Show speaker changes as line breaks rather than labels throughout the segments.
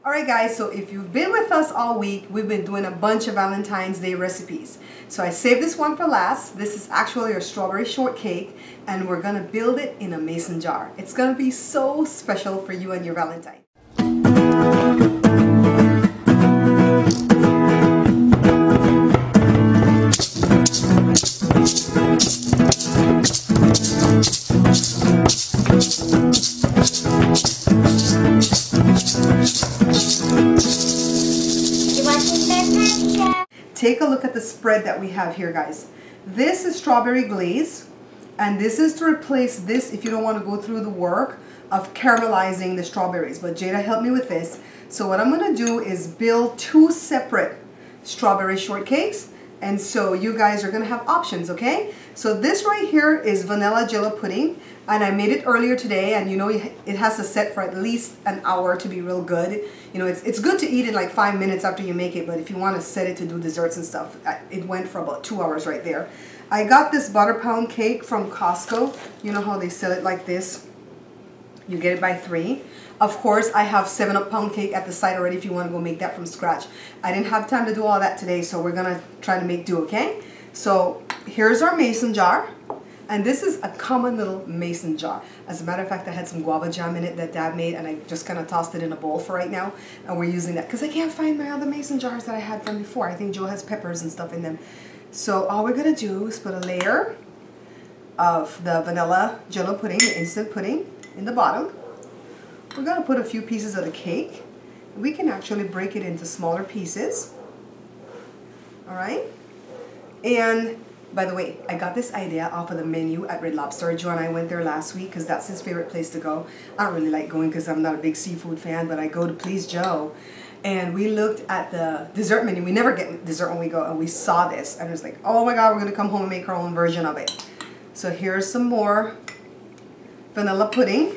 Alright guys, so if you've been with us all week, we've been doing a bunch of Valentine's Day recipes. So I saved this one for last. This is actually a strawberry shortcake, and we're going to build it in a mason jar. It's going to be so special for you and your Valentine. Take a look at the spread that we have here, guys. This is strawberry glaze, and this is to replace this if you don't want to go through the work of caramelizing the strawberries. But Jada helped me with this. So what I'm going to do is build two separate strawberry shortcakes, and so you guys are going to have options, okay? So this right here is vanilla jello pudding, and I made it earlier today, and you know it has to set for at least an hour to be real good. You know, it's good to eat in like 5 minutes after you make it, but if you want to set it to do desserts and stuff, it went for about 2 hours right there. I got this butter pound cake from Costco. You know how they sell it like this? You get it by 3. Of course, I have 7-Up pound cake at the site already if you want to go make that from scratch. I didn't have time to do all that today, so we're going to try to make do, okay? So here's our mason jar. And this is a common little mason jar. As a matter of fact, I had some guava jam in it that Dad made, and I just kind of tossed it in a bowl for right now. And we're using that because I can't find my other mason jars that I had from before. I think Joe has peppers and stuff in them. So all we're going to do is put a layer of the vanilla jello pudding, the instant pudding, in the bottom. We're going to put a few pieces of the cake. We can actually break it into smaller pieces. All right? And by the way, I got this idea off of the menu at Red Lobster. Joe and I went there last week because that's his favorite place to go. I don't really like going because I'm not a big seafood fan, but I go to please Joe. And we looked at the dessert menu. We never get dessert when we go, and we saw this. And it was like, oh my God, we're going to come home and make our own version of it. So here's some more vanilla pudding.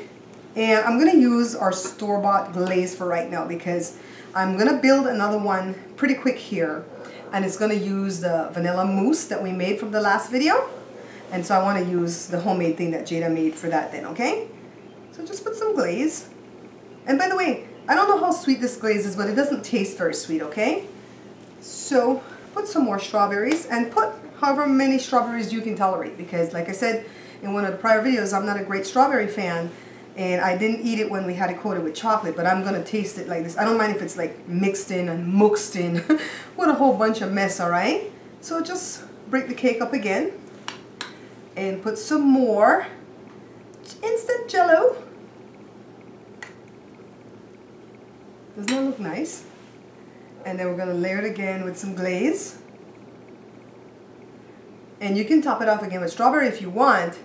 And I'm going to use our store-bought glaze for right now because I'm going to build another one pretty quick here. And it's going to use the vanilla mousse that we made from the last video. And so I want to use the homemade thing that Jada made for that then, okay? So just put some glaze. And by the way, I don't know how sweet this glaze is, but it doesn't taste very sweet, okay? So put some more strawberries and put however many strawberries you can tolerate. Because like I said in one of the prior videos, I'm not a great strawberry fan. And I didn't eat it when we had it coated with chocolate, but I'm going to taste it like this. I don't mind if it's like mixed in and muxed in with a whole bunch of mess, all right? So just break the cake up again and put some more instant jello. Doesn't that look nice? And then we're going to layer it again with some glaze. And you can top it off again with strawberry if you want,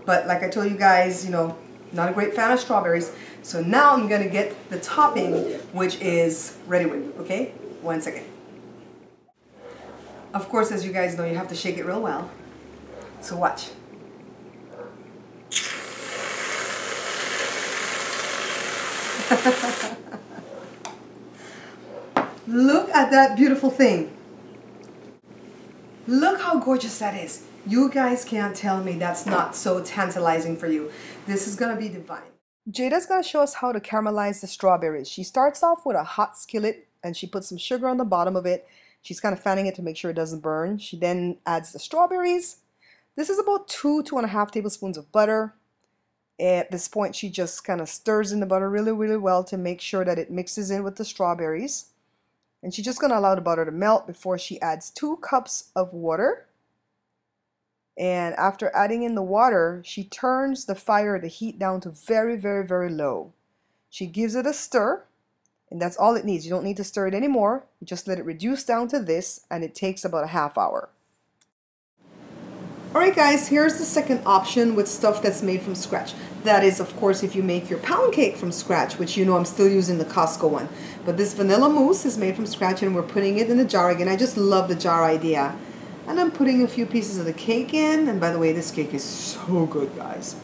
but like I told you guys, you know, not a great fan of strawberries. So now I'm going to get the topping, which is ready with you, okay? 1 second. Of course, as you guys know, you have to shake it real well. So watch. Look at that beautiful thing. Look how gorgeous that is. You guys can't tell me that's not so tantalizing for you. This is going to be divine. Jada's going to show us how to caramelize the strawberries. She starts off with a hot skillet and she puts some sugar on the bottom of it. She's kind of fanning it to make sure it doesn't burn. She then adds the strawberries. This is about 2.5 tablespoons of butter. At this point, she just kind of stirs in the butter really, really well to make sure that it mixes in with the strawberries. And she's just going to allow the butter to melt before she adds 2 cups of water. And after adding in the water, she turns the fire, the heat down to very, very, very low. She gives it a stir, and that's all it needs. You don't need to stir it anymore. You just let it reduce down to this, and it takes about a half hour. Alright guys, here's the second option with stuff that's made from scratch. That is, of course, if you make your pound cake from scratch, which you know I'm still using the Costco one. But this vanilla mousse is made from scratch, and we're putting it in a jar again. I just love the jar idea. And I'm putting a few pieces of the cake in. And by the way, this cake is so good, guys.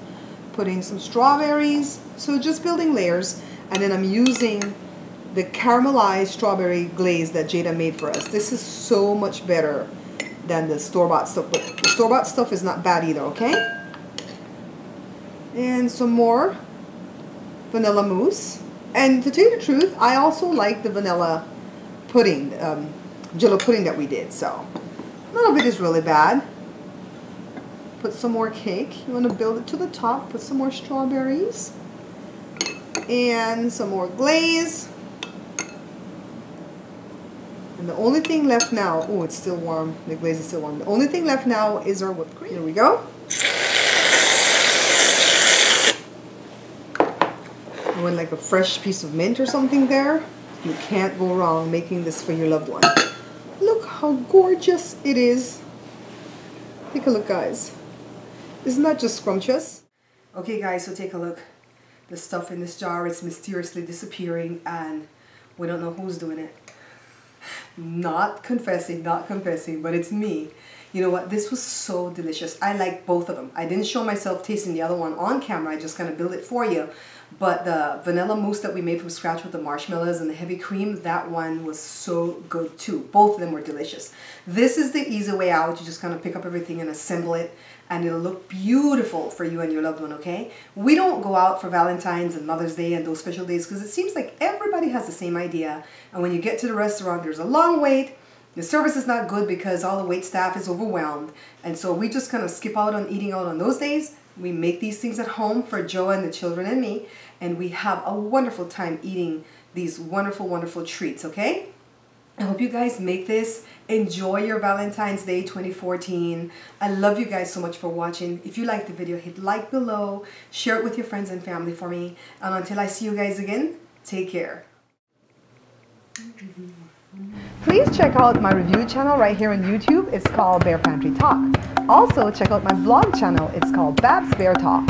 Putting some strawberries. So just building layers. And then I'm using the caramelized strawberry glaze that Jada made for us. This is so much better than the store-bought stuff. But the store-bought stuff is not bad either, okay? And some more vanilla mousse. And to tell you the truth, I also like the vanilla pudding, Jello pudding that we did. So a little bit is really bad. Put some more cake. You want to build it to the top. Put some more strawberries. And some more glaze. And the only thing left now, oh, it's still warm. The glaze is still warm. The only thing left now is our whipped cream. Here we go. I want like a fresh piece of mint or something there. You can't go wrong making this for your loved one. Look how gorgeous it is. Take a look, guys. Isn't that just scrumptious? Okay, guys, so take a look. The stuff in this jar is mysteriously disappearing and we don't know who's doing it. Not confessing, but it's me. You know what? This was so delicious. I like both of them. I didn't show myself tasting the other one on camera. I just kind of built it for you. But the vanilla mousse that we made from scratch with the marshmallows and the heavy cream, that one was so good too. Both of them were delicious. This is the easy way out. You just kind of pick up everything and assemble it, and it'll look beautiful for you and your loved one, okay? We don't go out for Valentine's and Mother's Day and those special days because it seems like everybody has the same idea. And when you get to the restaurant, there's a long wait. The service is not good because all the wait staff is overwhelmed. And so we just kind of skip out on eating out on those days. We make these things at home for Joe and the children and me. And we have a wonderful time eating these wonderful, wonderful treats, okay? I hope you guys make this. Enjoy your Valentine's Day 2014. I love you guys so much for watching. If you liked the video, hit like below. Share it with your friends and family for me. And until I see you guys again, take care. Please check out my review channel right here on YouTube. It's called Bear Pantry Talk. Also, check out my blog channel. It's called Babs Bear Talk.